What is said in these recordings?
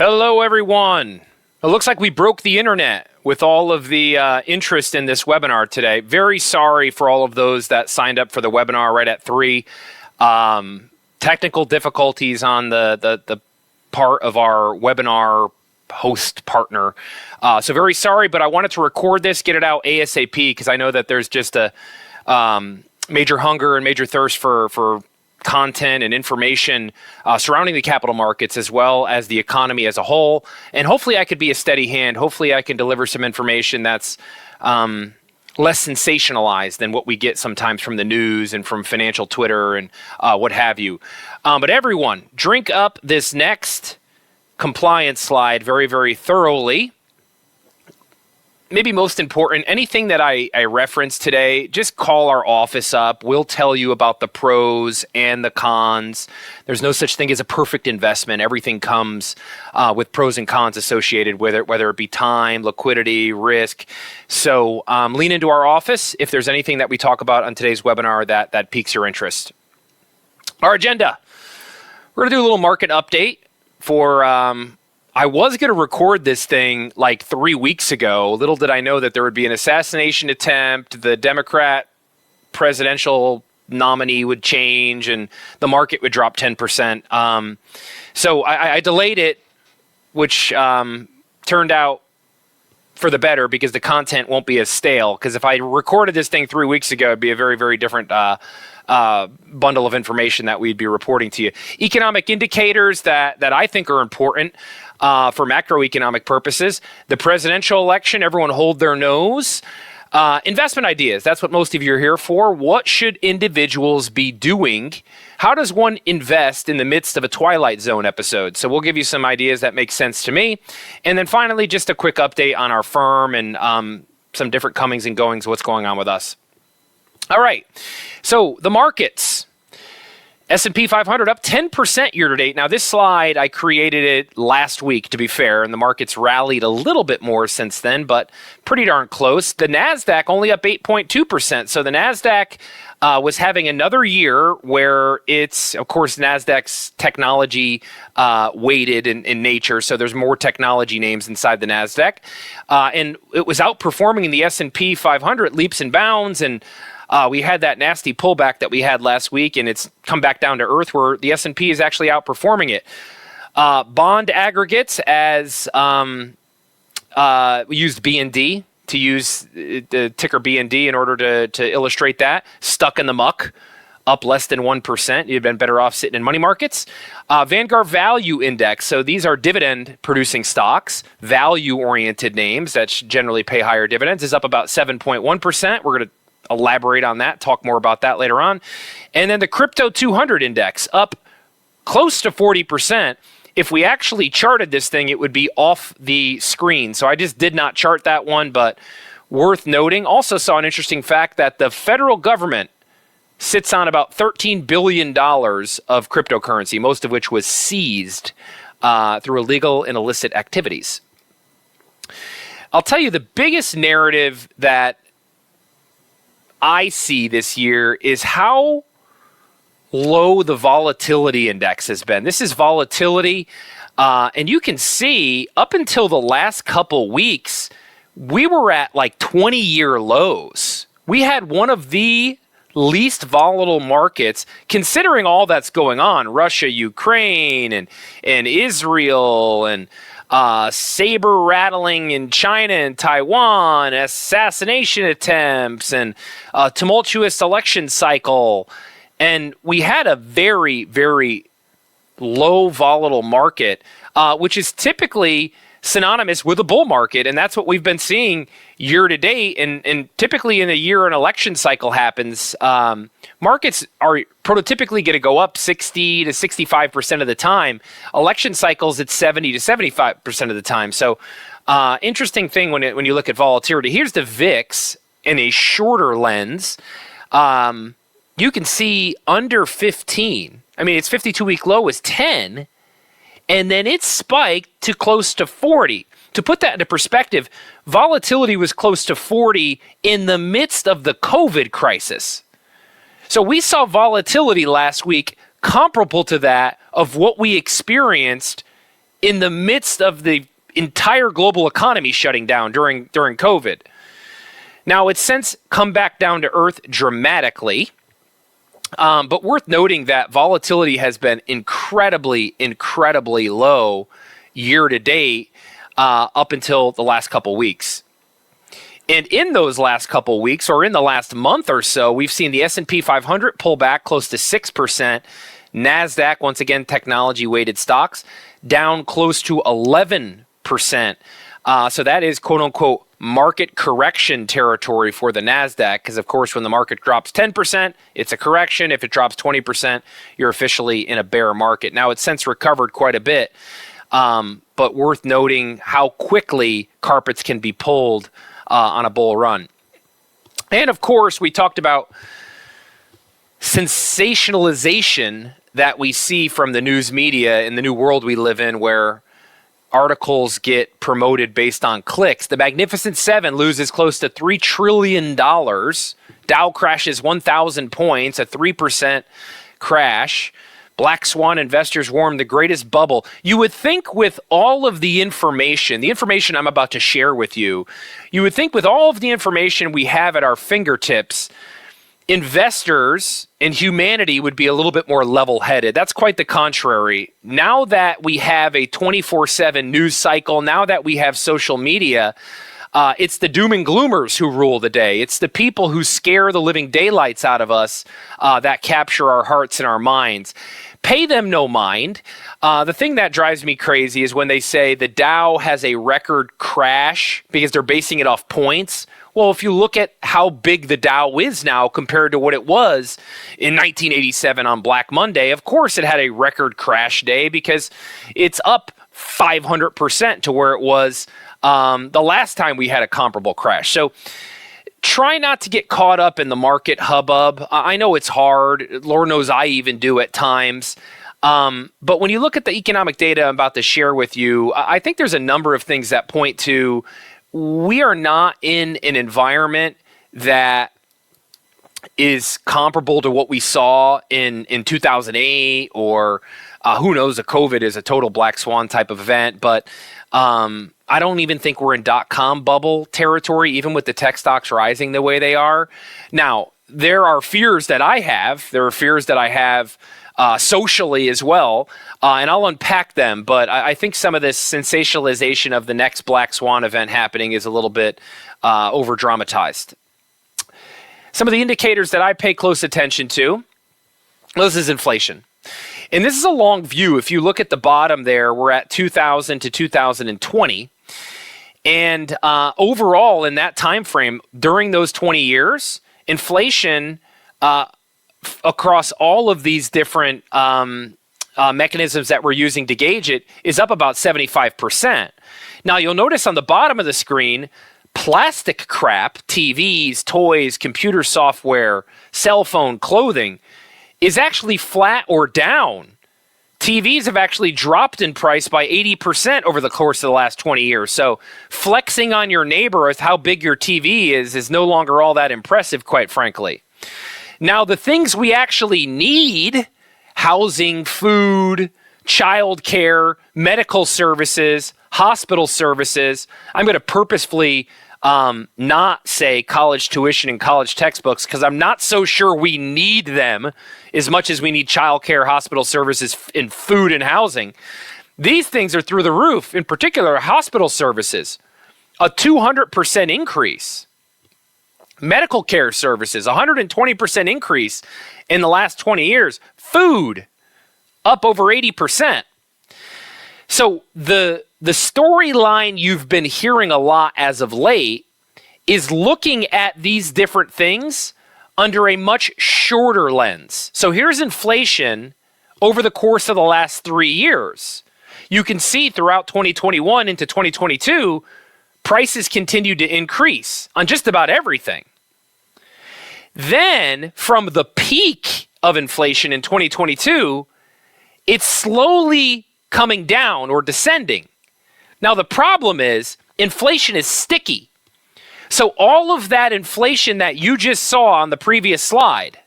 Hello, everyone. It looks like we broke the internet with all of the interest in this webinar today. Very sorry for all of those that signed up for the webinar right at 3. Technical difficulties on the part of our webinar host partner. So very sorry, but I wanted to record this, get it out ASAP, because I know that there's just a major hunger and major thirst for content and information surrounding the capital markets as well as the economy as a whole. And hopefully I could be a steady hand. Hopefully I can deliver some information that's less sensationalized than what we get sometimes from the news and from financial Twitter and what have you. But everyone, drink up this next compliance slide very, very thoroughly. Maybe most important, anything that I reference today, just call our office up. We'll tell you about the pros and the cons. There's no such thing as a perfect investment. Everything comes with pros and cons associated with it, whether it be time, liquidity, risk. So lean into our office if there's anything that we talk about on today's webinar that piques your interest. Our agenda. We're going to do a little market update for... I was going to record this thing like 3 weeks ago. Little did I know that there would be an assassination attempt, the Democrat presidential nominee would change, and the market would drop 10%. So I delayed it, which turned out for the better because the content won't be as stale. Because if I recorded this thing 3 weeks ago, it'd be a very, very different bundle of information that we'd be reporting to you. Economic indicators that I think are important for macroeconomic purposes. The presidential election, everyone hold their nose. Investment ideas, that's what most of you are here for. What should individuals be doing? How does one invest in the midst of a Twilight Zone episode? So we'll give you some ideas that make sense to me. And then finally, just a quick update on our firm and some different comings and goings, what's going on with us. All right, so the markets. S&P 500 up 10% year to date. Now this slide, I created it last week, to be fair, and the market's rallied a little bit more since then, but pretty darn close. The NASDAQ only up 8.2%. So the NASDAQ was having another year where it's, of course, NASDAQ's technology weighted in nature. So there's more technology names inside the NASDAQ. And it was outperforming in the S&P 500 leaps and bounds, and we had that nasty pullback that we had last week, and it's come back down to earth where the S&P is actually outperforming it. Bond aggregates, as we used BND to use the ticker BND in order to illustrate that. Stuck in the muck, up less than 1%. You've been better off sitting in money markets. Vanguard Value Index. So these are dividend-producing stocks, value-oriented names that generally pay higher dividends, is up about 7.1%. We're going to elaborate on that, talk more about that later on. And then the Crypto 200 Index, up close to 40%. If we actually charted this thing, it would be off the screen. So I just did not chart that one, but worth noting. Also saw an interesting fact that the federal government sits on about $13 billion of cryptocurrency, most of which was seized through illegal and illicit activities. I'll tell you the biggest narrative that I see this year is how low the volatility index has been. This is volatility, and you can see up until the last couple weeks, we were at like 20-year lows. We had one of the least volatile markets, considering all that's going on, Russia, Ukraine, and Israel, and saber rattling in China and Taiwan, assassination attempts, and a tumultuous election cycle. And we had a very, very low volatile market, which is typically synonymous with a bull market. And that's what we've been seeing year to date. And typically in a year an election cycle happens, markets are prototypically going to go up 60 to 65% of the time. Election cycles, it's 70 to 75% of the time. So interesting thing when you look at volatility. Here's the VIX in a shorter lens. You can see under 15. I mean, its 52-week low was 10, and then it spiked to close to 40. To put that into perspective, volatility was close to 40 in the midst of the COVID crisis. So we saw volatility last week comparable to that of what we experienced in the midst of the entire global economy shutting down during COVID. Now, it's since come back down to earth dramatically, but worth noting that volatility has been incredibly low year to date up until the last couple weeks. And in those last couple weeks, or in the last month or so, we've seen the S&P 500 pull back close to 6%. NASDAQ, once again, technology-weighted stocks, down close to 11%. So that is, quote-unquote, market correction territory for the NASDAQ, because, of course, when the market drops 10%, it's a correction. If it drops 20%, you're officially in a bear market. Now, it's since recovered quite a bit, but worth noting how quickly carpets can be pulled on a bull run. And, of course, we talked about sensationalization that we see from the news media in the new world we live in, where articles get promoted based on clicks. The Magnificent Seven loses close to $3 trillion. Dow crashes 1,000 points, a 3% crash. Black Swan investors warn the greatest bubble. You would think with all of the information I'm about to share with you, you would think with all of the information we have at our fingertips, investors and humanity would be a little bit more level-headed. That's quite the contrary. Now that we have a 24/7 news cycle, now that we have social media, it's the doom and gloomers who rule the day. It's the people who scare the living daylights out of us that capture our hearts and our minds. Pay them no mind. The thing that drives me crazy is when they say the Dow has a record crash because they're basing it off points. Well, if you look at how big the Dow is now compared to what it was in 1987 on Black Monday, of course it had a record crash day because it's up 500% to where it was the last time we had a comparable crash. So try not to get caught up in the market hubbub. I know it's hard. Lord knows I even do at times. But when you look at the economic data I'm about to share with you, I think there's a number of things that point to we are not in an environment that is comparable to what we saw in 2008 or who knows, a COVID is a total black swan type of event. But I don't even think we're in dot-com bubble territory, even with the tech stocks rising the way they are. Now, there are fears that I have. There are fears that I have socially as well, and I'll unpack them. But I think some of this sensationalization of the next black swan event happening is a little bit over-dramatized. Some of the indicators that I pay close attention to, well, this is inflation. And this is a long view. If you look at the bottom there, we're at 2000 to 2020. And overall, in that time frame, during those 20 years, inflation across all of these different mechanisms that we're using to gauge it is up about 75%. Now, you'll notice on the bottom of the screen, plastic crap, TVs, toys, computer software, cell phone, clothing, is actually flat or down. TVs have actually dropped in price by 80% over the course of the last 20 years. So flexing on your neighbor with how big your TV is no longer all that impressive, quite frankly. Now, the things we actually need, housing, food, childcare, medical services, hospital services, I'm going to purposefully not say college tuition and college textbooks because I'm not so sure we need them as much as we need childcare, hospital services, and food and housing. These things are through the roof, in particular hospital services, a 200% increase. Medical care services, 120% increase in the last 20 years. Food, up over 80%. So the storyline you've been hearing a lot as of late is looking at these different things under a much shorter lens. So here's inflation over the course of the last 3 years. You can see throughout 2021 into 2022, prices continued to increase on just about everything. Then, from the peak of inflation in 2022, it's slowly coming down or descending. Now, the problem is inflation is sticky. So all of that inflation that you just saw on the previous slide,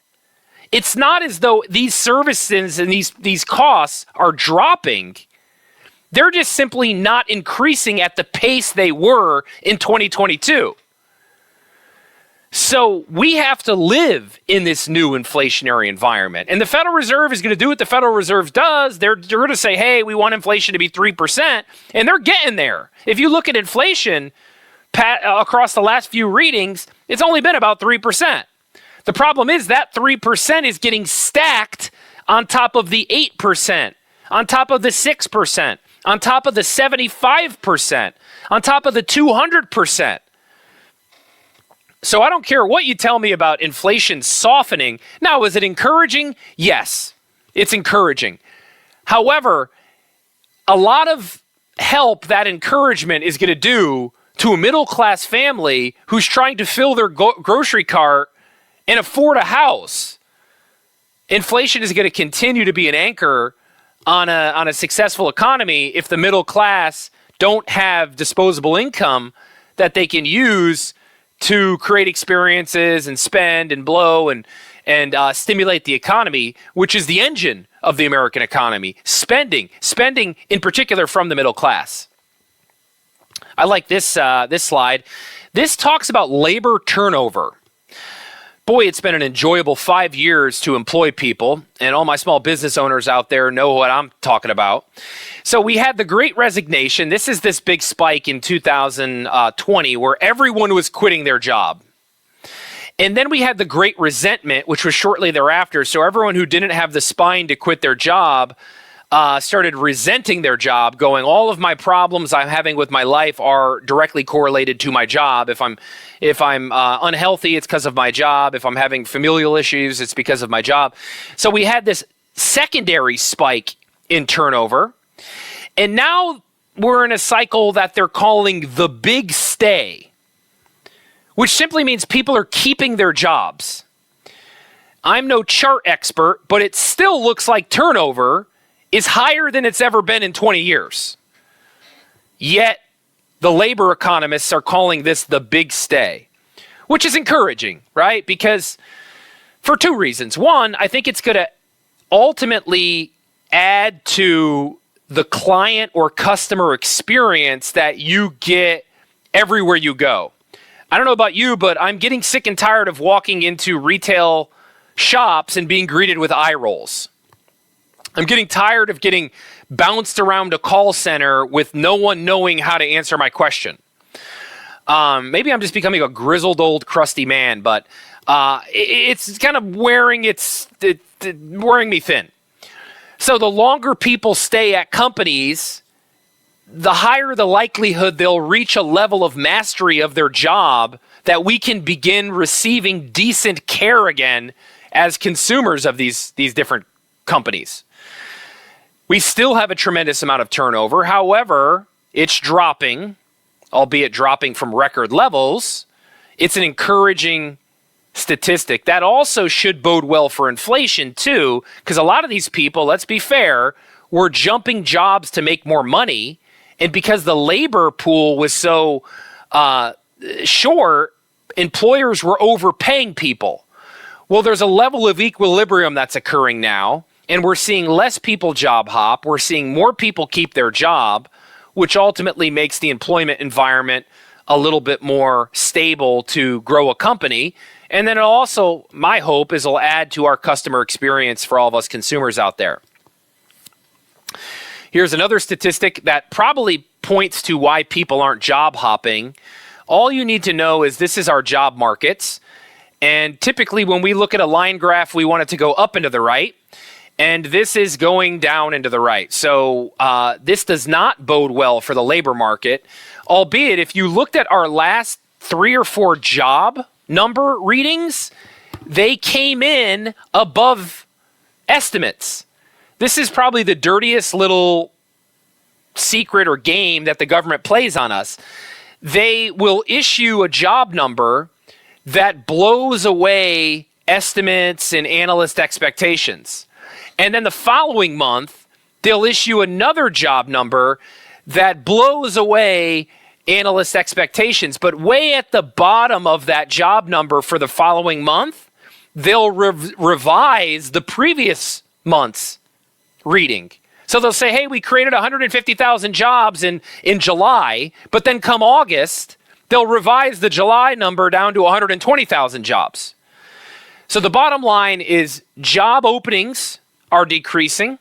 it's not as though these services and these costs are dropping. They're just simply not increasing at the pace they were in 2022. So we have to live in this new inflationary environment. And the Federal Reserve is going to do what the Federal Reserve does. They're going to say, hey, we want inflation to be 3%. And they're getting there. If you look at inflation across the last few readings, it's only been about 3%. The problem is that 3% is getting stacked on top of the 8%, on top of the 6%, on top of the 75%, on top of the 200%. So I don't care what you tell me about inflation softening. Now, is it encouraging? Yes, it's encouraging. However, a lot of help that encouragement is going to do to a middle-class family who's trying to fill their grocery cart and afford a house. Inflation is going to continue to be an anchor on a successful economy if the middle class don't have disposable income that they can use to create experiences and spend and blow and stimulate the economy, which is the engine of the American economy. Spending in particular from the middle class. I like this slide. This talks about labor turnover. Boy, it's been an enjoyable 5 years to employ people, and all my small business owners out there know what I'm talking about. So we had the Great Resignation. This is this big spike in 2020 where everyone was quitting their job. And then we had the Great Resentment, which was shortly thereafter. So everyone who didn't have the spine to quit their job started resenting their job, going, all of my problems I'm having with my life are directly correlated to my job. If I'm unhealthy, it's because of my job. If I'm having familial issues, it's because of my job. So we had this secondary spike in turnover. And now we're in a cycle that they're calling the big stay, which simply means people are keeping their jobs. I'm no chart expert, but it still looks like turnover is higher than it's ever been in 20 years. Yet, the labor economists are calling this the big stay, which is encouraging, right? Because for two reasons. One, I think it's going to ultimately add to the client or customer experience that you get everywhere you go. I don't know about you, but I'm getting sick and tired of walking into retail shops and being greeted with eye rolls. I'm getting tired of getting bounced around a call center with no one knowing how to answer my question. Maybe I'm just becoming a grizzled old crusty man, but it's kind of wearing me thin. So the longer people stay at companies, the higher the likelihood they'll reach a level of mastery of their job that we can begin receiving decent care again as consumers of these different companies. We still have a tremendous amount of turnover. However, it's dropping, albeit dropping from record levels. It's an encouraging statistic. That also should bode well for inflation too, because a lot of these people, let's be fair, were jumping jobs to make more money. And because the labor pool was so short, employers were overpaying people. Well, there's a level of equilibrium that's occurring now. And we're seeing less people job hop. We're seeing more people keep their job, which ultimately makes the employment environment a little bit more stable to grow a company. And then also, my hope is it'll add to our customer experience for all of us consumers out there. Here's another statistic that probably points to why people aren't job hopping. All you need to know is this is our job markets. And typically when we look at a line graph, we want it to go up and to the right. And this is going down and to the right. So this does not bode well for the labor market, albeit if you looked at our last 3 or 4 job number readings, they came in above estimates. This is probably the dirtiest little secret or game that the government plays on us. They will issue a job number that blows away estimates and analyst expectations. And then the following month, they'll issue another job number that blows away analyst expectations. But way at the bottom of that job number for the following month, they'll revise the previous month's reading. So they'll say, hey, we created 150,000 jobs in July, but then come August, they'll revise the July number down to 120,000 jobs. So the bottom line is job openings are decreasing,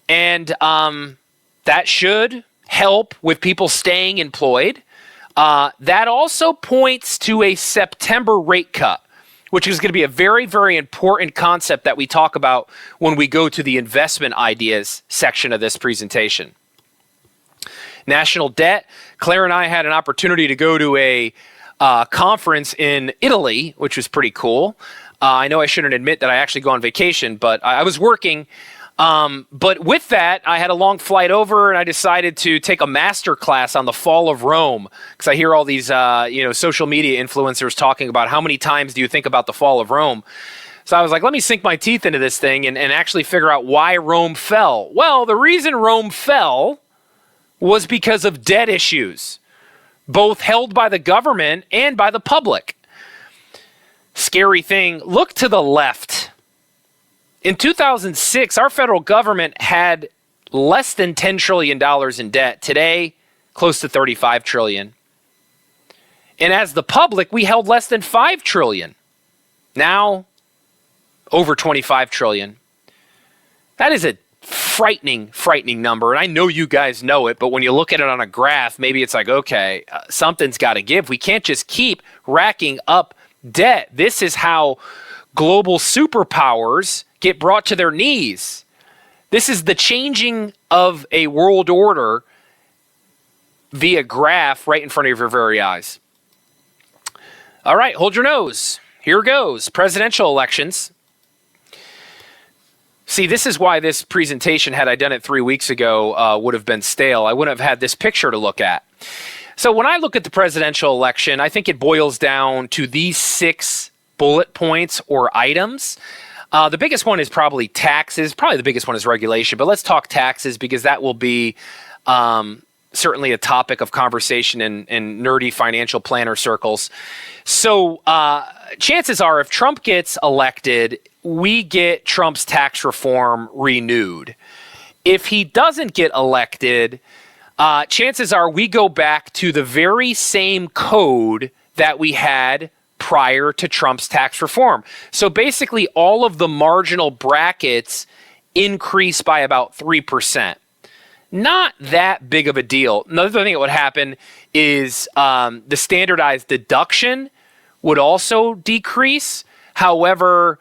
and that should help with people staying employed. That also points to a September rate cut, which is going to be a very, very important concept that we talk about when we go to the investment ideas section of this presentation. National debt. Claire and I had an opportunity to go to a conference in Italy, which was pretty cool. I know I shouldn't admit that I actually go on vacation, but I was working. But with that, I had a long flight over, and I decided to take a master class on the fall of Rome, because I hear all these social media influencers talking about how many times do you think about the fall of Rome. So I was like, let me sink my teeth into this thing and actually figure out why Rome fell. Well, the reason Rome fell was because of debt issues, both held by the government and by the public. Scary thing. Look to the left. In 2006, our federal government had less than $10 trillion in debt. Today, close to $35 trillion. And as the public, we held less than $5 trillion. Now, over $25 trillion. That is a frightening number. And I know you guys know it, but when you look at it on a graph, maybe it's like, okay, something's got to give. We can't just keep racking up debt. This is how global superpowers get brought to their knees. This is the changing of a world order via graph right in front of your very eyes. All right, hold your nose. Here goes. Presidential elections. See, this is why this presentation, had I done it 3 weeks ago, would have been stale. I wouldn't have had this picture to look at. So when I look at the presidential election, I think it boils down to these 6 bullet points or items. The biggest one is probably taxes. Probably the biggest one is regulation, but let's talk taxes because that will be certainly a topic of conversation in nerdy financial planner circles. So chances are if Trump gets elected, we get Trump's tax reform renewed. If he doesn't get elected, chances are we go back to the very same code that we had prior to Trump's tax reform. So basically all of the marginal brackets increase by about 3%. Not that big of a deal. Another thing that would happen is the standardized deduction would also decrease. However,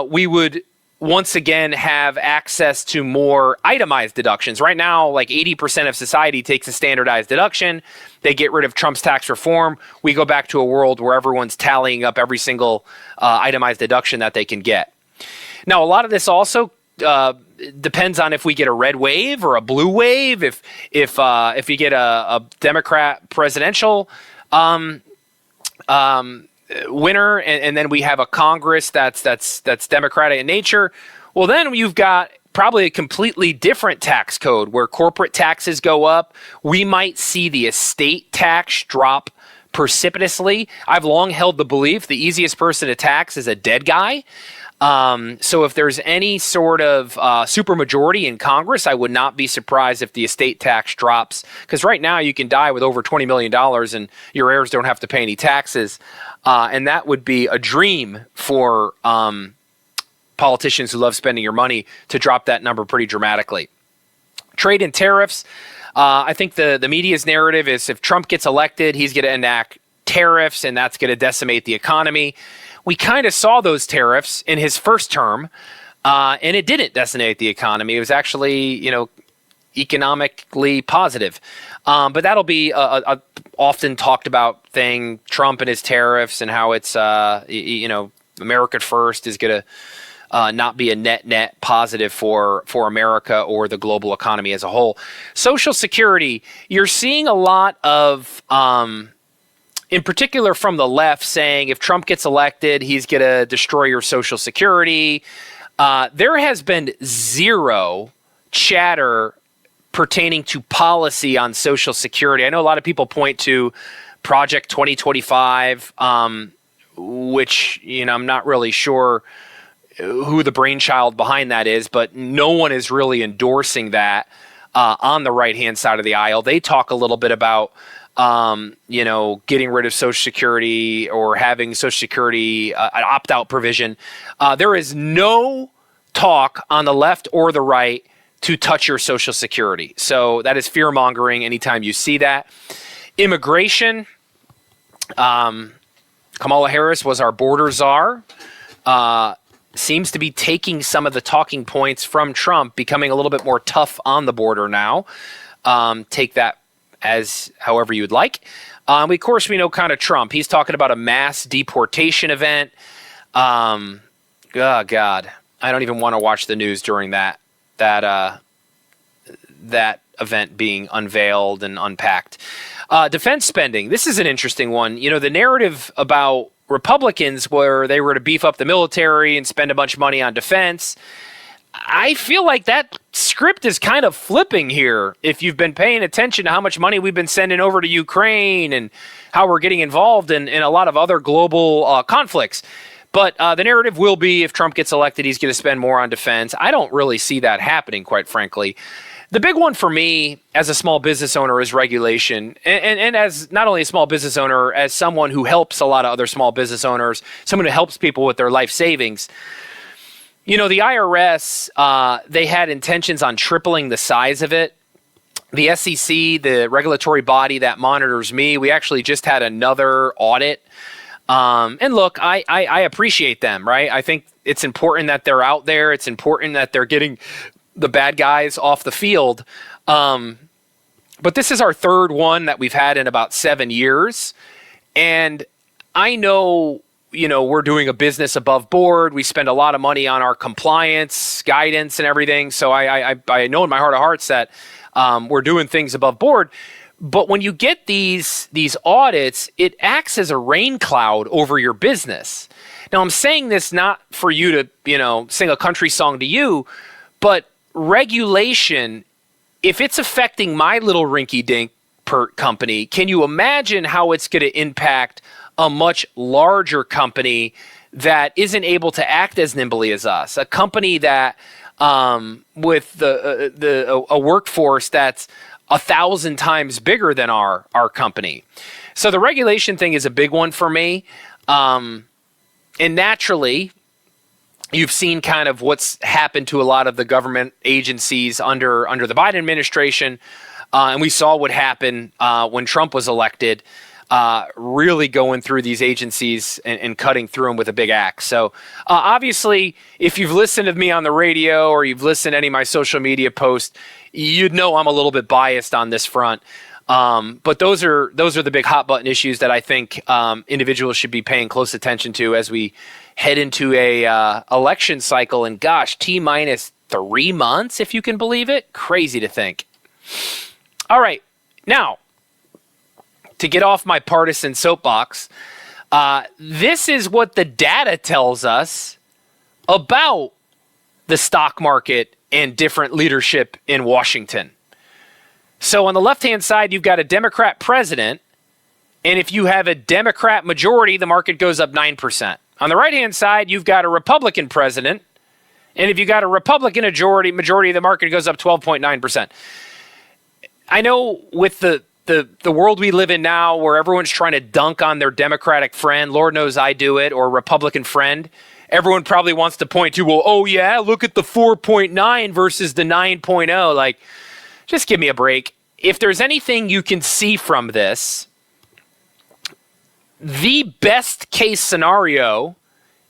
we would once again have access to more itemized deductions. Right now, like 80% of society takes a standardized deduction. They get rid of Trump's tax reform. We go back to a world where everyone's tallying up every single itemized deduction that they can get. Now, a lot of this also depends on if we get a red wave or a blue wave. If you get a Democrat presidential winner, and then we have a Congress that's Democratic in nature, well, then you've got probably a completely different tax code where corporate taxes go up. We might see the estate tax drop precipitously. I've long held the belief the easiest person to tax is a dead guy. So if there's any sort of supermajority in Congress, I would not be surprised if the estate tax drops. Because right now you can die with over $20 million and your heirs don't have to pay any taxes. And that would be a dream for politicians who love spending your money to drop that number pretty dramatically. Trade and tariffs. I think the media's narrative is if Trump gets elected, he's going to enact tariffs and that's going to decimate the economy. We kind of saw those tariffs in his first term, and it didn't decimate the economy. It was actually, economically positive. But that'll be a often talked about thing, Trump and his tariffs and how it's, America first is going to not be a net positive for America or the global economy as a whole. Social Security, you're seeing a lot of... in particular from the left saying if Trump gets elected, he's going to destroy your Social Security. There has been zero chatter pertaining to policy on Social Security. I know a lot of people point to Project 2025, which, I'm not really sure who the brainchild behind that is, but no one is really endorsing that on the right-hand side of the aisle. They talk a little bit about, getting rid of Social Security or having Social Security an opt-out provision. There is no talk on the left or the right to touch your Social Security. So that is fear-mongering anytime you see that. Immigration. Kamala Harris was our border czar. Seems to be taking some of the talking points from Trump, becoming a little bit more tough on the border now. Take that as however you would like. Of course, we know kind of Trump. He's talking about a mass deportation event. Oh, God. I don't even want to watch the news during that event being unveiled and unpacked. Defense spending. This is an interesting one. The narrative about Republicans where they were to beef up the military and spend a bunch of money on defense. I feel like that script is kind of flipping here. If you've been paying attention to how much money we've been sending over to Ukraine and how we're getting involved in a lot of other global conflicts. But the narrative will be if Trump gets elected, he's going to spend more on defense. I don't really see that happening, quite frankly. The big one for me as a small business owner is regulation. And as not only a small business owner, as someone who helps a lot of other small business owners, someone who helps people with their life savings. The IRS, they had intentions on tripling the size of it. The SEC, the regulatory body that monitors me, we actually just had another audit. And look, I appreciate them, right? I think it's important that they're out there. It's important that they're getting the bad guys off the field. But this is our third one that we've had in about 7 years. And I know, we're doing a business above board. We spend a lot of money on our compliance, guidance, and everything. So I know in my heart of hearts that we're doing things above board. But when you get these audits, it acts as a rain cloud over your business. Now, I'm saying this not for you to, sing a country song to you, but regulation, if it's affecting my little rinky-dink company, can you imagine how it's going to impact a much larger company that isn't able to act as nimbly as us? A company that with a workforce that's 1,000 times bigger than our company. So the regulation thing is a big one for me. And naturally, you've seen kind of what's happened to a lot of the government agencies under the Biden administration. And we saw what happened when Trump was elected, really going through these agencies and cutting through them with a big axe. So obviously, if you've listened to me on the radio or you've listened to any of my social media posts, you'd know I'm a little bit biased on this front. But those are the big hot button issues that I think individuals should be paying close attention to as we head into a election cycle. And gosh, T-minus 3 months, if you can believe it. Crazy to think. All right, now to get off my partisan soapbox, this is what the data tells us about the stock market and different leadership in Washington. So on the left-hand side, you've got a Democrat president, and if you have a Democrat majority, the market goes up 9%. On the right-hand side, you've got a Republican president, and if you got a Republican majority, the market goes up 12.9%. I know with the world we live in now, where everyone's trying to dunk on their Democratic friend, Lord knows I do it, or Republican friend, everyone probably wants to point to, well, oh yeah, look at the 4.9 versus the 9.0. Like, just give me a break. If there's anything you can see from this, the best case scenario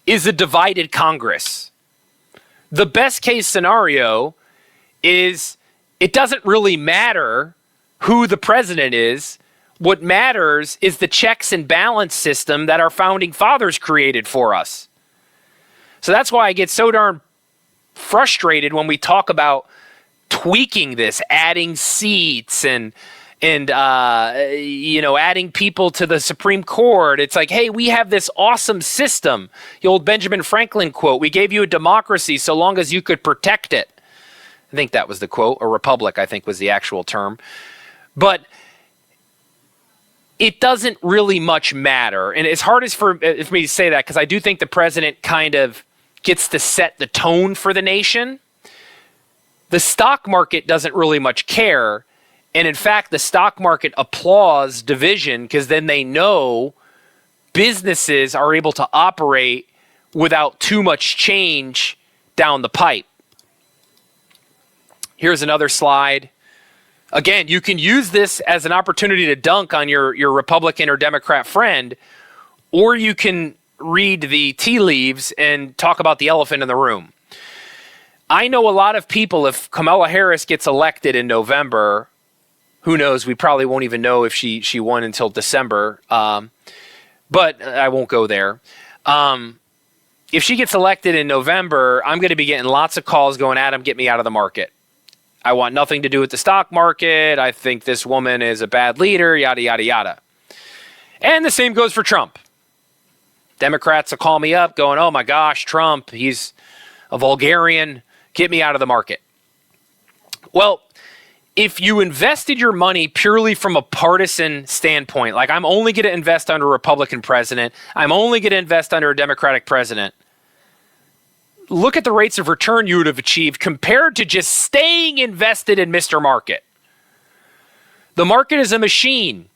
is a divided Congress. The best case scenario is it doesn't really matter who the president is. What matters is the checks and balance system that our founding fathers created for us. So that's why I get so darn frustrated when we talk about tweaking this, adding seats and adding people to the Supreme Court. It's like, hey, we have this awesome system. The old Benjamin Franklin quote, we gave you a democracy so long as you could protect it. I think that was the quote. A republic, I think, was the actual term. But it doesn't really much matter. And it's hard for me to say that because I do think the president kind of gets to set the tone for the nation. The stock market doesn't really much care. And in fact, the stock market applauds division because then they know businesses are able to operate without too much change down the pipe. Here's another slide. Again, you can use this as an opportunity to dunk on your Republican or Democrat friend, or you can read the tea leaves and talk about the elephant in the room. I know a lot of people, if Kamala Harris gets elected in November, who knows, we probably won't even know if she won until December, but I won't go there. If she gets elected in November, I'm going to be getting lots of calls going, Adam, get me out of the market. I want nothing to do with the stock market. I think this woman is a bad leader, yada, yada, yada. And the same goes for Trump. Democrats will call me up going, oh my gosh, Trump, he's a vulgarian. Get me out of the market. Well, if you invested your money purely from a partisan standpoint, like I'm only going to invest under a Republican president, I'm only going to invest under a Democratic president, look at the rates of return you would have achieved compared to just staying invested in Mr. Market. The market is a machine.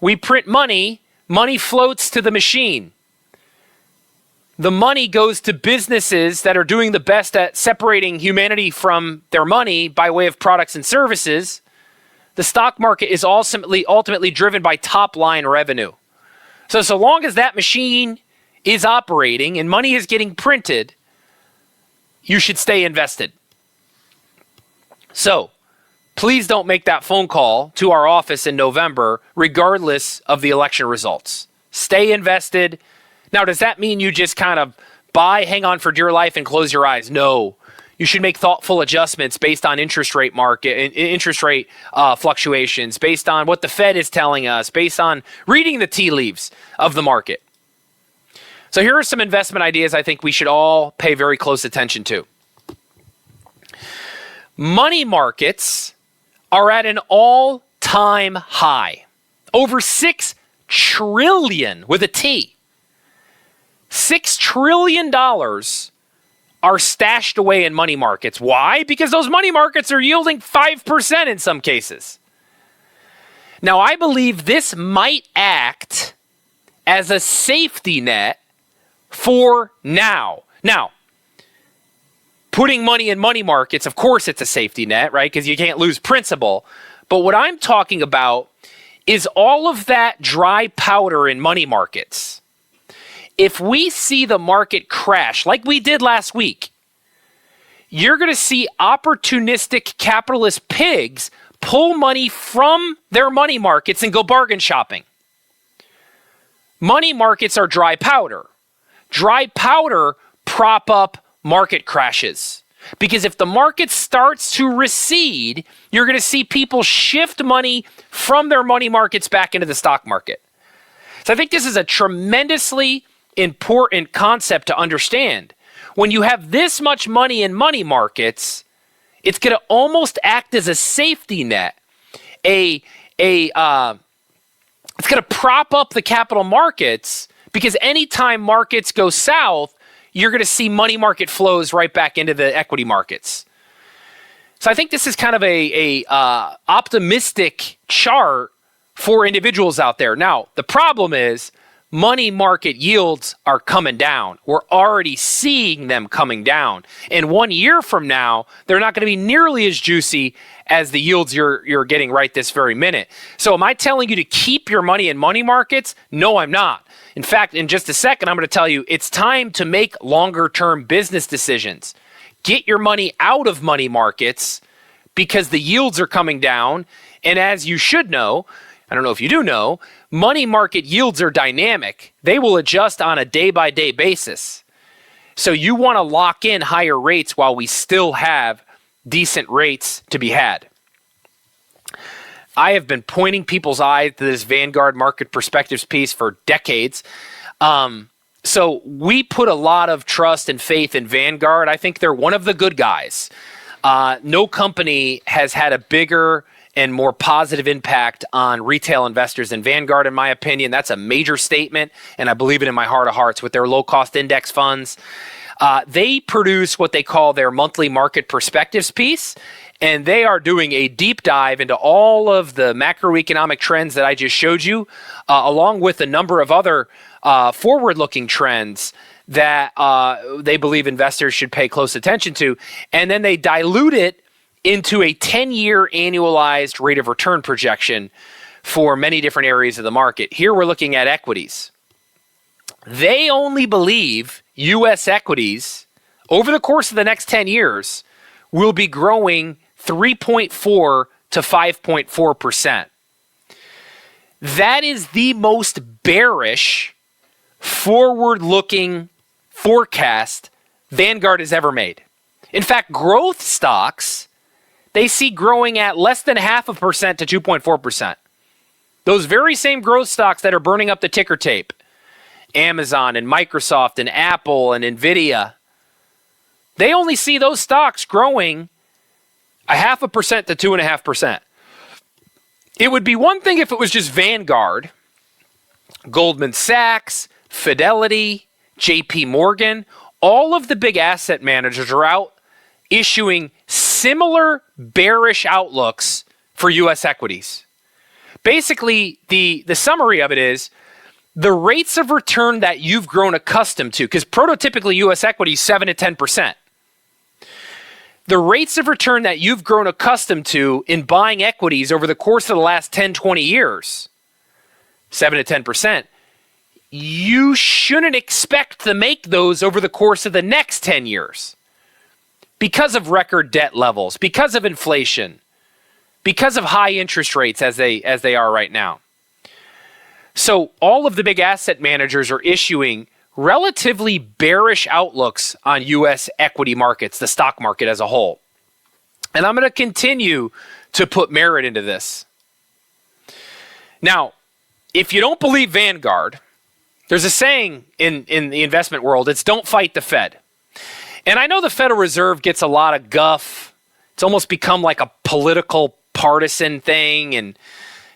We print money, money floats to the machine. The money goes to businesses that are doing the best at separating humanity from their money by way of products and services. The stock market is ultimately driven by top-line revenue. So long as that machine is operating and money is getting printed, you should stay invested. So please don't make that phone call to our office in November, regardless of the election results. Stay invested. Now, does that mean you just kind of buy, hang on for dear life, and close your eyes? No. You should make thoughtful adjustments based on interest rate fluctuations, based on what the Fed is telling us, based on reading the tea leaves of the market. So here are some investment ideas I think we should all pay very close attention to. Money markets are at an all-time high. Over $6 trillion with a T. $6 trillion are stashed away in money markets. Why? Because those money markets are yielding 5% in some cases. Now, I believe this might act as a safety net for now. Now, putting money in money markets, of course it's a safety net, right? Because you can't lose principal. But what I'm talking about is all of that dry powder in money markets. If we see the market crash like we did last week, you're going to see opportunistic capitalist pigs pull money from their money markets and go bargain shopping. Money markets are dry powder. Dry powder prop up market crashes. Because if the market starts to recede, you're going to see people shift money from their money markets back into the stock market. So I think this is a tremendously important concept to understand. When you have this much money in money markets, it's going to almost act as a safety net. It's going to prop up the capital markets because anytime markets go south, you're going to see money market flows right back into the equity markets. So I think this is kind of a optimistic chart for individuals out there. Now, the problem is money market yields are coming down. We're already seeing them coming down. And 1 year from now, they're not going to be nearly as juicy as the yields you're getting right this very minute. So am I telling you to keep your money in money markets? No, I'm not. In fact, in just a second, I'm going to tell you it's time to make longer-term business decisions. Get your money out of money markets because the yields are coming down. And as you should know, I don't know if you do know, money market yields are dynamic. They will adjust on a day-by-day basis. So you want to lock in higher rates while we still have decent rates to be had. I have been pointing people's eyes to this Vanguard Market Perspectives piece for decades. So we put a lot of trust and faith in Vanguard. I think they're one of the good guys. No company has had a bigger and more positive impact on retail investors than Vanguard, in my opinion. That's a major statement, and I believe it in my heart of hearts with their low-cost index funds. They produce what they call their monthly market perspectives piece, and they are doing a deep dive into all of the macroeconomic trends that I just showed you, along with a number of other forward-looking trends that they believe investors should pay close attention to. And then they dilute it into a 10-year annualized rate of return projection for many different areas of the market. Here we're looking at equities. They only believe U.S. equities over the course of the next 10 years will be growing 3.4 to 5.4%. That is the most bearish forward-looking forecast Vanguard has ever made. In fact, growth stocks, they see growing at less than 0.5% to 2.4%. Those very same growth stocks that are burning up the ticker tape, Amazon and Microsoft and Apple and Nvidia, they only see those stocks growing 0.5% to 2.5%. It would be one thing if it was just Vanguard, Goldman Sachs, Fidelity, JP Morgan. All of the big asset managers are out issuing similar bearish outlooks for U.S. equities. Basically, the summary of it is the rates of return that you've grown accustomed to, because prototypically U.S. equities 7 to 10%. The rates of return that you've grown accustomed to in buying equities over the course of the last 10, 20 years, 7 to 10%, you shouldn't expect to make those over the course of the next 10 years because of record debt levels, because of inflation, because of high interest rates as they are right now. So all of the big asset managers are issuing relatively bearish outlooks on U.S. equity markets, the stock market as a whole. And I'm going to continue to put merit into this. Now, if you don't believe Vanguard, there's a saying in the investment world, it's don't fight the Fed. And I know the Federal Reserve gets a lot of guff. It's almost become like a political partisan thing. And,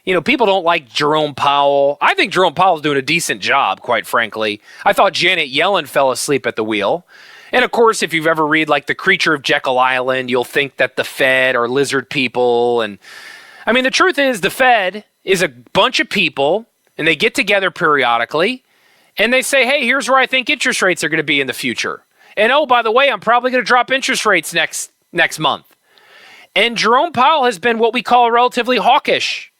you know, people don't like Jerome Powell. I think Jerome Powell's doing a decent job, quite frankly. I thought Janet Yellen fell asleep at the wheel. And of course, if you've ever read like The Creature of Jekyll Island, you'll think that the Fed are lizard people. And I mean, the truth is the Fed is a bunch of people and they get together periodically and they say, hey, here's where I think interest rates are going to be in the future. And oh, by the way, I'm probably going to drop interest rates next month. And Jerome Powell has been what we call relatively hawkish.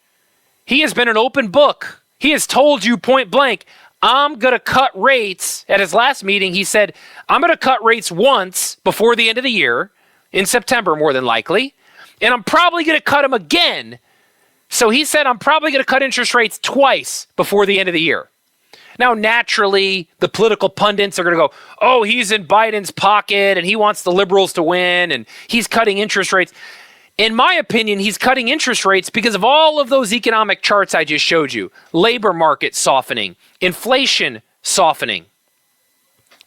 He has been an open book. He has told you point blank, I'm going to cut rates. At his last meeting, he said, I'm going to cut rates once before the end of the year, in September more than likely, and I'm probably going to cut them again. So he said, I'm probably going to cut interest rates twice before the end of the year. Now, naturally, the political pundits are going to go, oh, he's in Biden's pocket and he wants the liberals to win and he's cutting interest rates. In my opinion, he's cutting interest rates because of all of those economic charts I just showed you. Labor market softening, inflation softening.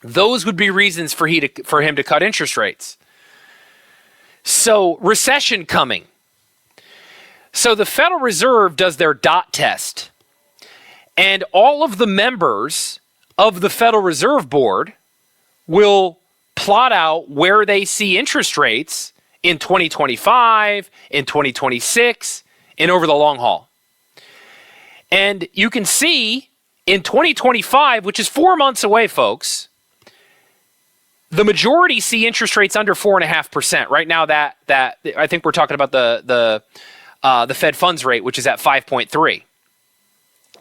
Those would be reasons for him to cut interest rates. So recession coming. So the Federal Reserve does their dot test. And all of the members of the Federal Reserve Board will plot out where they see interest rates in 2025, in 2026, and over the long haul. And you can see in 2025, which is 4 months away, folks, the majority see interest rates under 4.5%. Right now, that I think we're talking about the Fed funds rate, which is at 5.3.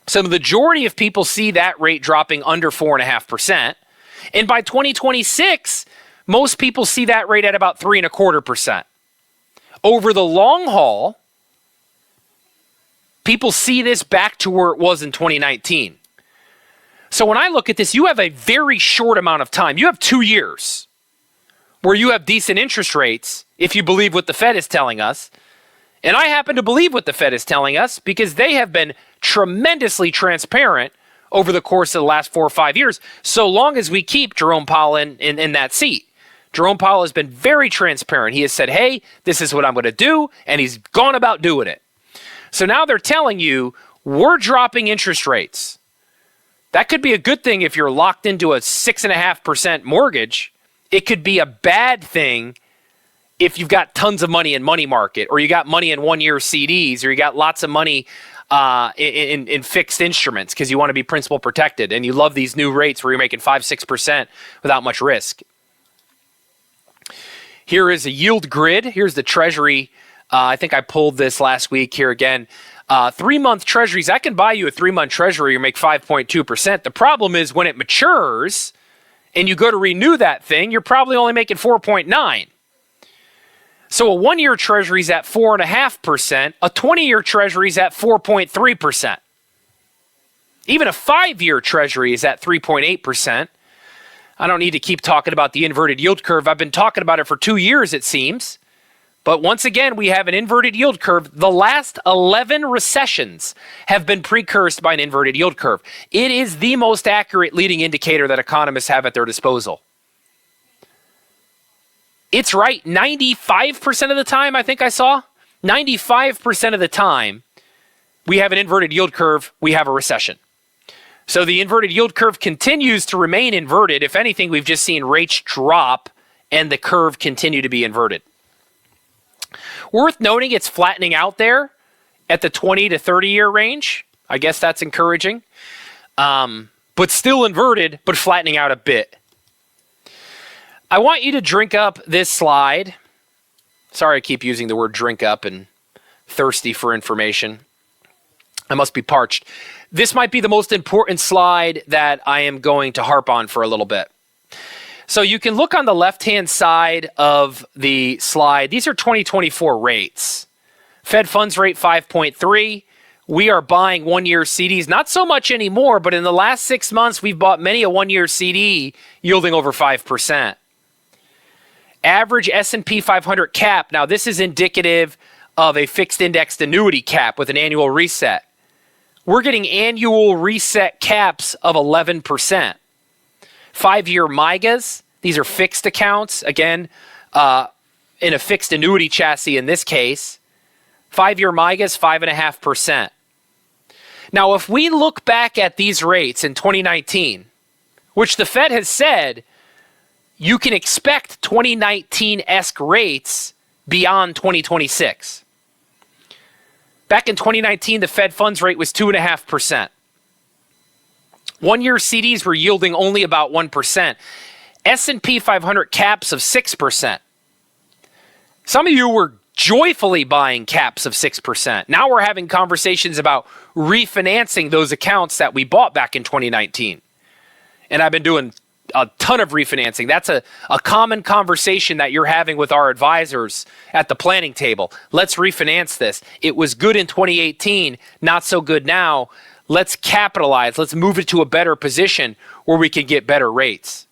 So the majority of people see that rate dropping under 4.5%. And by 2026, most people see that rate at about 3.25%. Over the long haul, people see this back to where it was in 2019. So when I look at this, you have a very short amount of time. You have 2 years where you have decent interest rates, if you believe what the Fed is telling us. And I happen to believe what the Fed is telling us because they have been tremendously transparent over the course of the last 4 or 5 years, so long as we keep Jerome Powell in that seat. Jerome Powell has been very transparent. He has said, hey, this is what I'm going to do, and he's gone about doing it. So now they're telling you, we're dropping interest rates. That could be a good thing if you're locked into a 6.5% mortgage, It could be a bad thing if you've got tons of money in money market, or you got money in 1-year CDs, or you got lots of money in fixed instruments because you want to be principal protected and you love these new rates where you're making 5-6% without much risk. Here is a yield grid. Here's the Treasury. I think I pulled this last week here again. 3-month Treasuries. I can buy you a 3-month Treasury or make 5.2%. The problem is when it matures and you go to renew that thing, you're probably only making 4.9. So a 1-year Treasury is at 4.5%. A 20-year Treasury is at 4.3%. Even a 5-year Treasury is at 3.8%. I don't need to keep talking about the inverted yield curve. I've been talking about it for 2 years, it seems. But once again, we have an inverted yield curve. The last 11 recessions have been precursed by an inverted yield curve. It is the most accurate leading indicator that economists have at their disposal. It's right 95% of the time, I think I saw. 95% of the time, we have an inverted yield curve, we have a recession. So the inverted yield curve continues to remain inverted. If anything, we've just seen rates drop and the curve continue to be inverted. Worth noting, it's flattening out there at the 20 to 30-year range. I guess that's encouraging. But still inverted, but flattening out a bit. I want you to drink up this slide. Sorry I keep using the word drink up and thirsty for information. I must be parched. This might be the most important slide that I am going to harp on for a little bit. So you can look on the left-hand side of the slide. These are 2024 rates. Fed funds rate 5.3. We are buying 1-year CDs, not so much anymore, but in the last 6 months, we've bought many a 1-year CD yielding over 5%. Average S&P 500 cap. Now, this is indicative of a fixed indexed annuity cap with an annual reset. We're getting annual reset caps of 11%. 5-year MYGAs, these are fixed accounts, again, in a fixed annuity chassis in this case. 5-year MYGAs, 5.5%. Now, if we look back at these rates in 2019, which the Fed has said you can expect 2019-esque rates beyond 2026. Back in 2019, the Fed funds rate was 2.5%. 1-year CDs were yielding only about 1%. S&P 500 caps of 6%. Some of you were joyfully buying caps of 6%. Now we're having conversations about refinancing those accounts that we bought back in 2019. And I've been doing a ton of refinancing. That's a common conversation that you're having with our advisors at the planning table. Let's refinance this. It was good in 2018, not so good now. Let's capitalize. Let's move it to a better position where we can get better rates.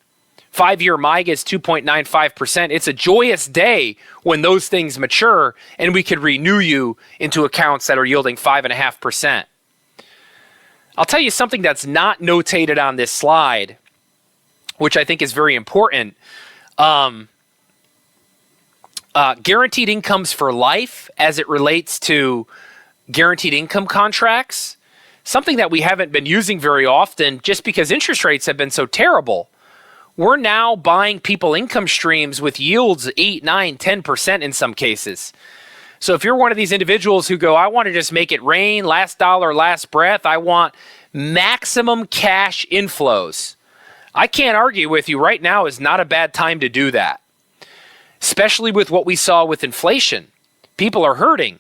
5-year MYGA is 2.95%. It's a joyous day when those things mature and we could renew you into accounts that are yielding 5.5%. I'll tell you something that's not notated on this slide, which I think is very important. Guaranteed incomes for life as it relates to guaranteed income contracts, something that we haven't been using very often just because interest rates have been so terrible. We're now buying people income streams with yields 8, 9, 10% in some cases. So if you're one of these individuals who go, I want to just make it rain, last dollar, last breath, I want maximum cash inflows. I can't argue with you. Right now is not a bad time to do that, especially with what we saw with inflation. People are hurting.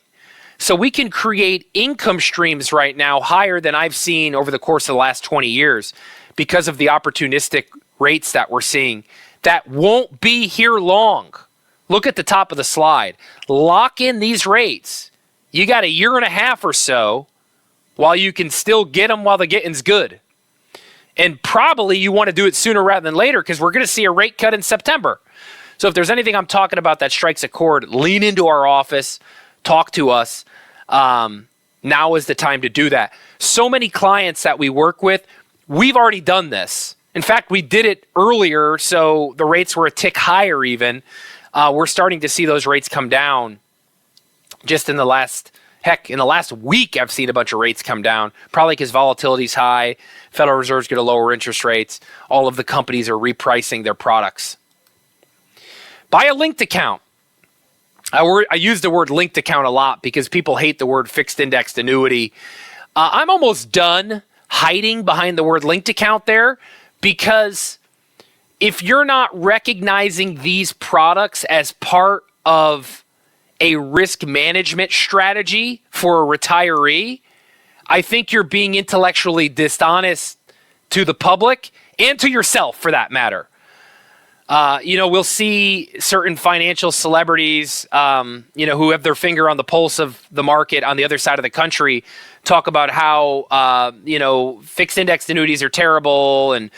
So we can create income streams right now higher than I've seen over the course of the last 20 years because of the opportunistic rates that we're seeing that won't be here long. Look at the top of the slide. Lock in these rates. You got a year and a half or so while you can still get them while the getting's good. And probably you want to do it sooner rather than later because we're going to see a rate cut in September. So if there's anything I'm talking about that strikes a chord, lean into our office, talk to us. Now is the time to do that. So many clients that we work with, we've already done this. In fact, we did it earlier, so the rates were a tick higher even. We're starting to see those rates come down just in the last week. I've seen a bunch of rates come down, probably because volatility's high. Federal Reserve's going to lower interest rates. All of the companies are repricing their products. Buy a linked account. I use the word linked account a lot because people hate the word fixed indexed annuity. I'm almost done hiding behind the word linked account there, because if you're not recognizing these products as part of a risk management strategy for a retiree, I think you're being intellectually dishonest to the public and to yourself, for that matter. We'll see certain financial celebrities, who have their finger on the pulse of the market on the other side of the country, talk about how, fixed indexed annuities are terrible, and,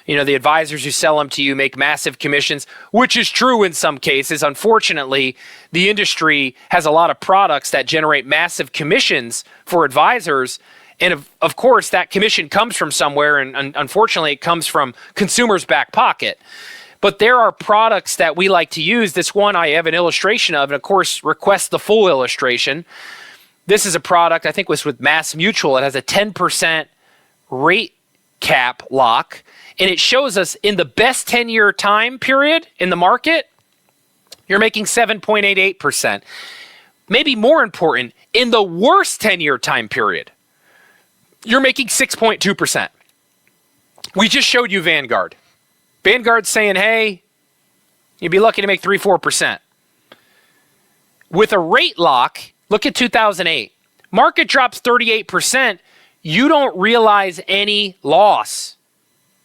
the advisors who sell them to you make massive commissions, which is true in some cases. Unfortunately, the industry has a lot of products that generate massive commissions for advisors. And of course, that commission comes from somewhere, and unfortunately, it comes from consumers' back pocket. But there are products that we like to use. This one I have an illustration of, and of course, request the full illustration. This is a product, I think was with Mass Mutual. It has a 10% rate cap lock, and it shows us in the best 10-year time period in the market, you're making 7.88%. Maybe more important, in the worst 10-year time period, you're making 6.2%. We just showed you Vanguard. Vanguard's saying, hey, you'd be lucky to make 3-4%. With a rate lock, look at 2008. Market drops 38%. You don't realize any loss.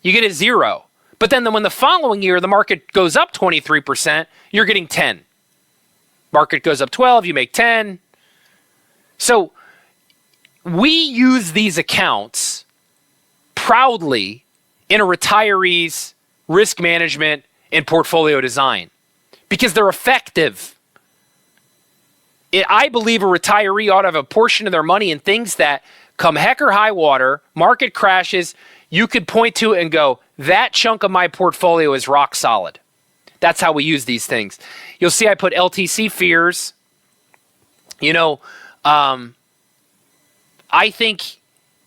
You get a zero. But then when the following year, the market goes up 23%, you're getting 10. Market goes up 12, you make 10. So we use these accounts proudly in a retiree's risk management and portfolio design because they're effective. I believe a retiree ought to have a portion of their money in things that, come heck or high water, market crashes, you could point to it and go, that chunk of my portfolio is rock solid. That's how we use these things. You'll see I put LTC fears. I think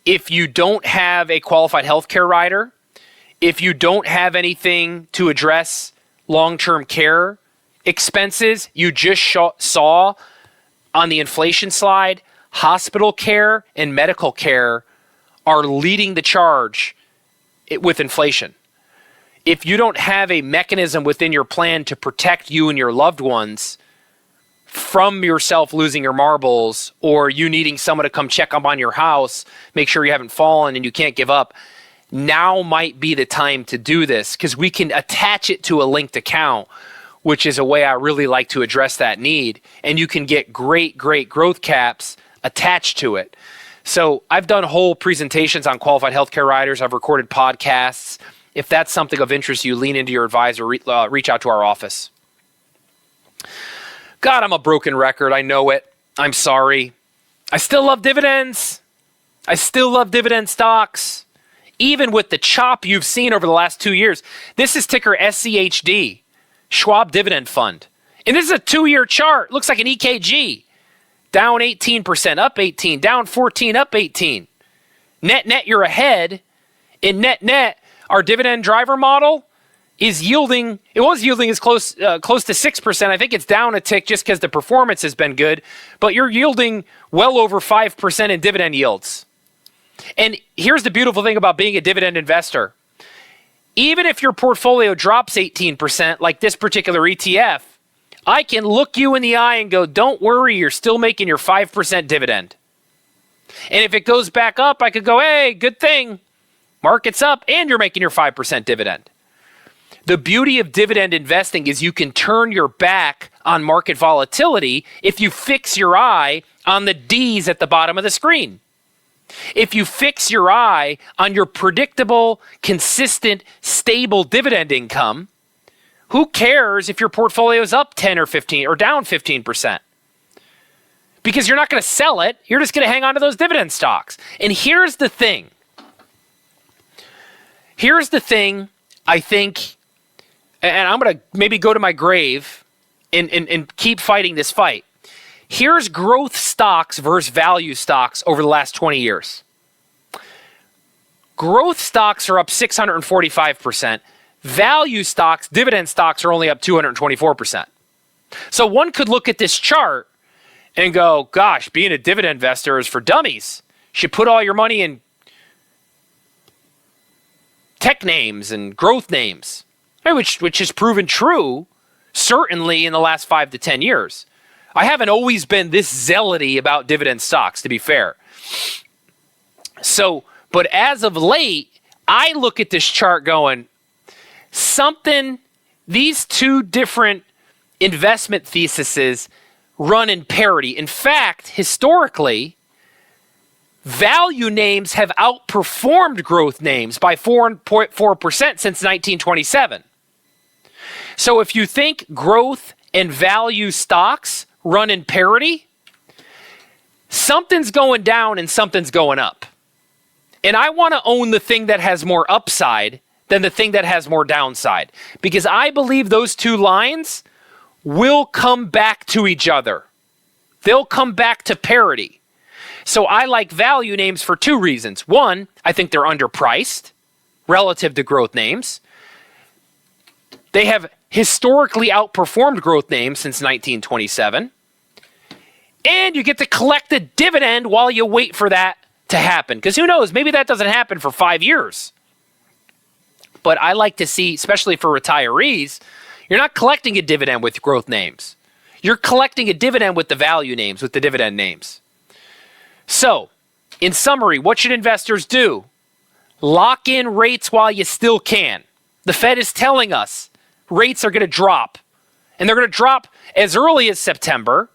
if you don't have a qualified healthcare rider, if you don't have anything to address long-term care expenses, you just saw on the inflation slide, hospital care and medical care are leading the charge with inflation. If you don't have a mechanism within your plan to protect you and your loved ones from yourself losing your marbles, or you needing someone to come check up on your house, make sure you haven't fallen and you can't give up, now might be the time to do this, because we can attach it to a linked account, which is a way I really like to address that need. And you can get great growth caps attached to it. So I've done whole presentations on qualified healthcare riders. I've recorded podcasts. If that's something of interest to you, lean into your advisor, reach out to our office. God, I'm a broken record. I know it. I'm sorry. I still love dividends. I still love dividend stocks. Even with the chop you've seen over the last 2 years. This is ticker SCHD, Schwab Dividend Fund. And this is a 2-year chart. Looks like an EKG. Down 18%, up 18, down 14, up 18. Net, you're ahead. In net, our dividend driver model is yielding, it was yielding as close to 6%. I think it's down a tick just because the performance has been good, but you're yielding well over 5% in dividend yields. And here's the beautiful thing about being a dividend investor. Even if your portfolio drops 18%, like this particular ETF, I can look you in the eye and go, don't worry, you're still making your 5% dividend. And if it goes back up, I could go, hey, good thing. Market's up and you're making your 5% dividend. The beauty of dividend investing is you can turn your back on market volatility if you fix your eye on the D's at the bottom of the screen. If you fix your eye on your predictable, consistent, stable dividend income, who cares if your portfolio is up 10 or 15 or down 15%? Because you're not going to sell it. You're just going to hang on to those dividend stocks. And here's the thing. I think, and I'm going to maybe go to my grave and keep fighting this fight. Here's growth stocks versus value stocks over the last 20 years. Growth stocks are up 645%. Value stocks, dividend stocks are only up 224%. So one could look at this chart and go, gosh, being a dividend investor is for dummies. You should put all your money in tech names and growth names, which has proven true, certainly in the last 5 to 10 years. I haven't always been this zealoty about dividend stocks, to be fair. So, but as of late, I look at this chart going, these two different investment theses run in parity. In fact, historically, value names have outperformed growth names by 4.4% since 1927. So if you think growth and value stocks run in parity, something's going down and something's going up. And I want to own the thing that has more upside than the thing that has more downside, because I believe those two lines will come back to each other. They'll come back to parity. So I like value names for two reasons. One, I think they're underpriced relative to growth names. They have historically outperformed growth names since 1927. And you get to collect a dividend while you wait for that to happen. Because who knows, maybe that doesn't happen for 5 years. But I like to see, especially for retirees, you're not collecting a dividend with growth names. You're collecting a dividend with the value names, with the dividend names. So, in summary, what should investors do? Lock in rates while you still can. The Fed is telling us rates are going to drop. And they're going to drop as early as September.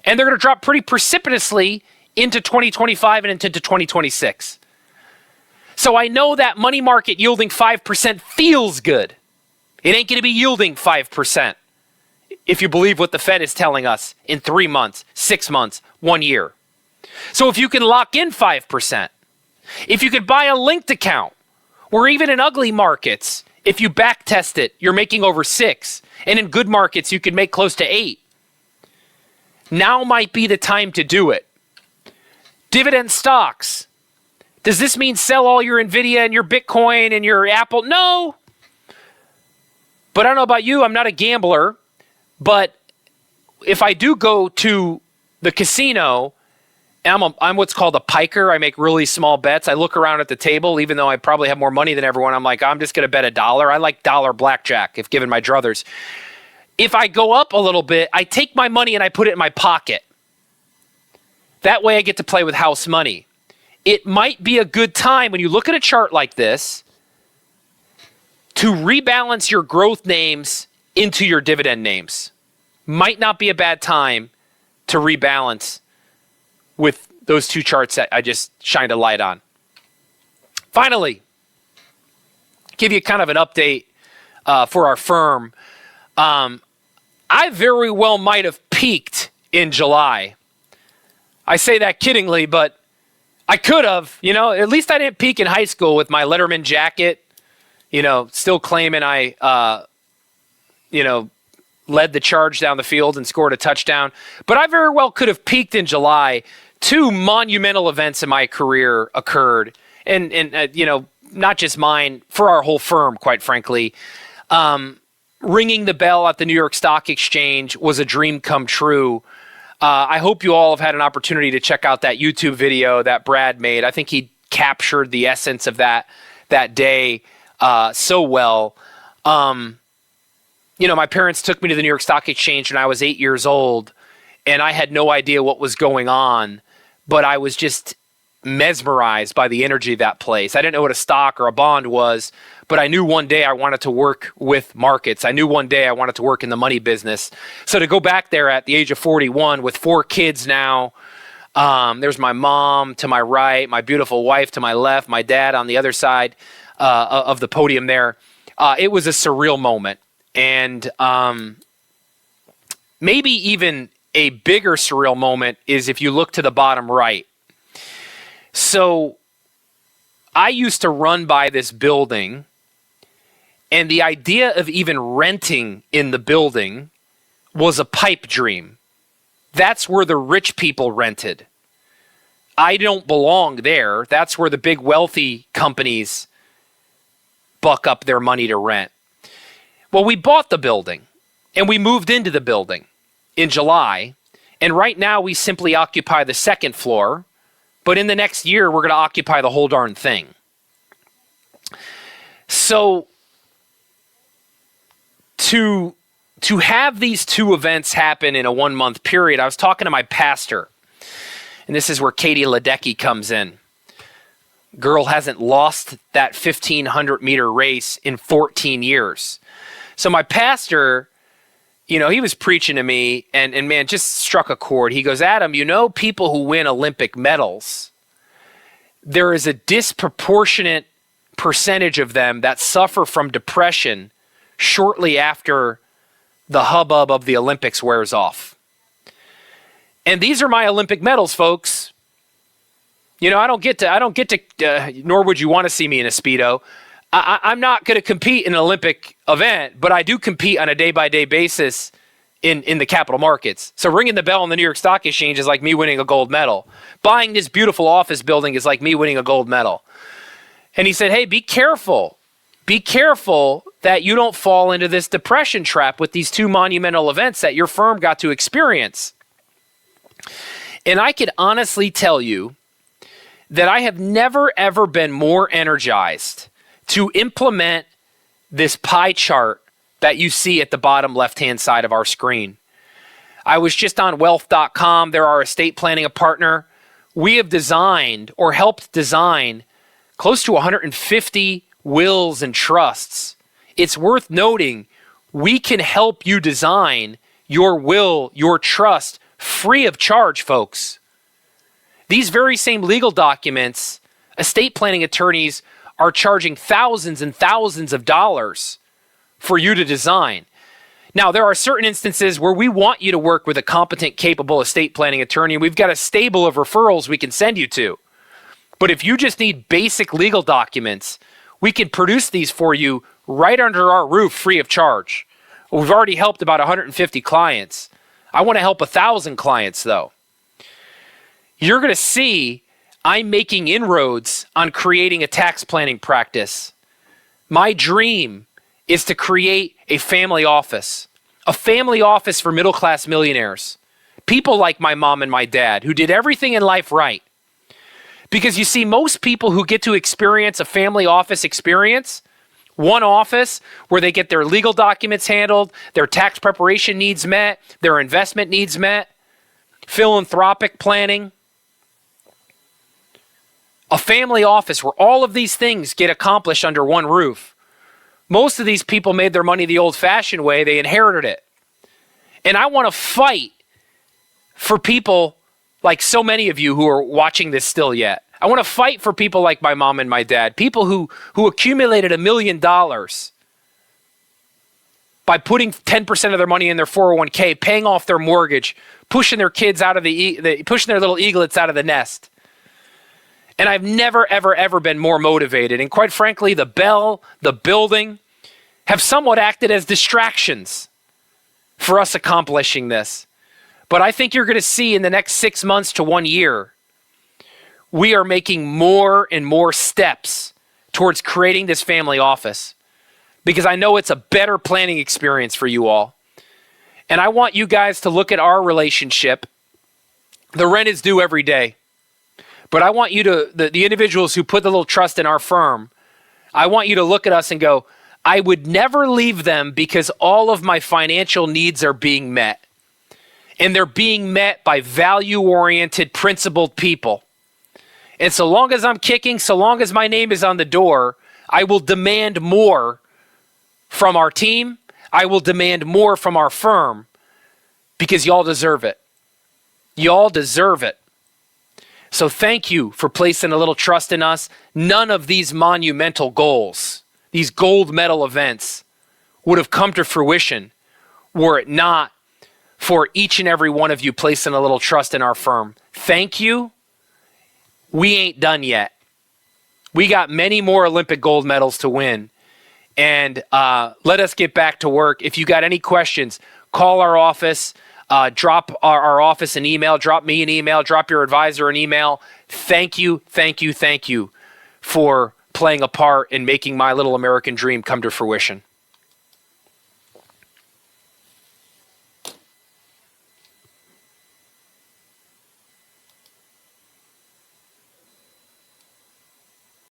And they're going to drop pretty precipitously into 2025 and into 2026. So I know that money market yielding 5% feels good. It ain't going to be yielding 5% if you believe what the Fed is telling us in 3 months, 6 months, 1 year. So if you can lock in 5%, if you could buy a linked account, or even in ugly markets, if you back test it, you're making over 6. And in good markets, you could make close to 8. Now might be the time to do it. Dividend stocks. Does this mean sell all your Nvidia and your Bitcoin and your Apple? No. But I don't know about you, I'm not a gambler. But if I do go to the casino, I'm what's called a piker. I make really small bets. I look around at the table, even though I probably have more money than everyone. I'm like, I'm just going to bet $1. I like dollar blackjack, if given my druthers. If I go up a little bit, I take my money and I put it in my pocket. That way I get to play with house money. It might be a good time when you look at a chart like this to rebalance your growth names into your dividend names. Might not be a bad time to rebalance with those two charts that I just shined a light on. Finally, give you kind of an update for our firm. I very well might have peaked in July. I say that kiddingly, but I could have. At least I didn't peak in high school with my Letterman jacket, still claiming I, led the charge down the field and scored a touchdown. But I very well could have peaked in July. 2 monumental events in my career occurred. And not just mine, for our whole firm, quite frankly. Ringing the bell at the New York Stock Exchange was a dream come true. I hope you all have had an opportunity to check out that YouTube video that Brad made. I think he captured the essence of that day so well. My parents took me to the New York Stock Exchange when I was 8 years old, and I had no idea what was going on, but I was just mesmerized by the energy of that place. I didn't know what a stock or a bond was, but I knew one day I wanted to work with markets. I knew one day I wanted to work in the money business. So to go back there at the age of 41 with 4 kids now, there's my mom to my right, my beautiful wife to my left, my dad on the other side of the podium there. It was a surreal moment. And maybe even a bigger surreal moment is if you look to the bottom right. So I used to run by this building, and the idea of even renting in the building was a pipe dream. That's where the rich people rented. I don't belong there. That's where the big wealthy companies buck up their money to rent. Well, we bought the building and we moved into the building in July. And right now we simply occupy the second floor. But in the next year, we're going to occupy the whole darn thing. So to have these two events happen in a 1 month period, I was talking to my pastor. And this is where Katie Ledecky comes in. Girl hasn't lost that 1,500 meter race in 14 years. So my pastor, you know, he was preaching to me and man, just struck a chord. He goes, Adam, you know, people who win Olympic medals, there is a disproportionate percentage of them that suffer from depression shortly after the hubbub of the Olympics wears off. And these are my Olympic medals, folks. You know, I don't get to, nor would you want to see me in a Speedo. I'm not going to compete in an Olympic event, but I do compete on a day-by-day basis in the capital markets. So ringing the bell on the New York Stock Exchange is like me winning a gold medal. Buying this beautiful office building is like me winning a gold medal. And he said, hey, be careful. Be careful that you don't fall into this depression trap with these two monumental events that your firm got to experience. And I can honestly tell you that I have never, ever been more energized to implement this pie chart that you see at the bottom left-hand side of our screen. I was just on wealth.com. They're our estate planning partner. We have designed or helped design close to 150 wills and trusts. It's worth noting we can help you design your will, your trust, free of charge, folks. These very same legal documents, estate planning attorneys are charging thousands and thousands of dollars for you to design. Now, there are certain instances where we want you to work with a competent, capable estate planning attorney, and we've got a stable of referrals we can send you to. But if you just need basic legal documents, we can produce these for you right under our roof free of charge. We've already helped about 150 clients. I want to help 1,000 clients, though. You're going to see I'm making inroads on creating a tax planning practice. My dream is to create a family office for middle-class millionaires. People like my mom and my dad who did everything in life right. Because you see, most people who get to experience a family office experience, one office where they get their legal documents handled, their tax preparation needs met, their investment needs met, philanthropic planning, a family office where all of these things get accomplished under one roof. Most of these people made their money the old-fashioned way. They inherited it. And I want to fight for people like so many of you who are watching this still yet. I want to fight for people like my mom and my dad, people who accumulated $1 million by putting 10% of their money in their 401k, paying off their mortgage, pushing their kids out of pushing their little eaglets out of the nest. And I've never, ever, ever been more motivated. And quite frankly, the bell, the building have somewhat acted as distractions for us accomplishing this. But I think you're going to see in the next 6 months to 1 year, we are making more and more steps towards creating this family office because I know it's a better planning experience for you all. And I want you guys to look at our relationship. The rent is due every day. But I want you to, the individuals who put the little trust in our firm, I want you to look at us and go, I would never leave them because all of my financial needs are being met. And they're being met by value-oriented, principled people. And so long as I'm kicking, so long as my name is on the door, I will demand more from our team. I will demand more from our firm because y'all deserve it. Y'all deserve it. So thank you for placing a little trust in us. None of these monumental goals, these gold medal events, would have come to fruition were it not for each and every one of you placing a little trust in our firm. Thank you. We ain't done yet. We got many more Olympic gold medals to win. And let us get back to work. If you got any questions, call our office. Drop our office an email, drop me an email, drop your advisor an email. Thank you, thank you, thank you for playing a part in making my little American dream come to fruition.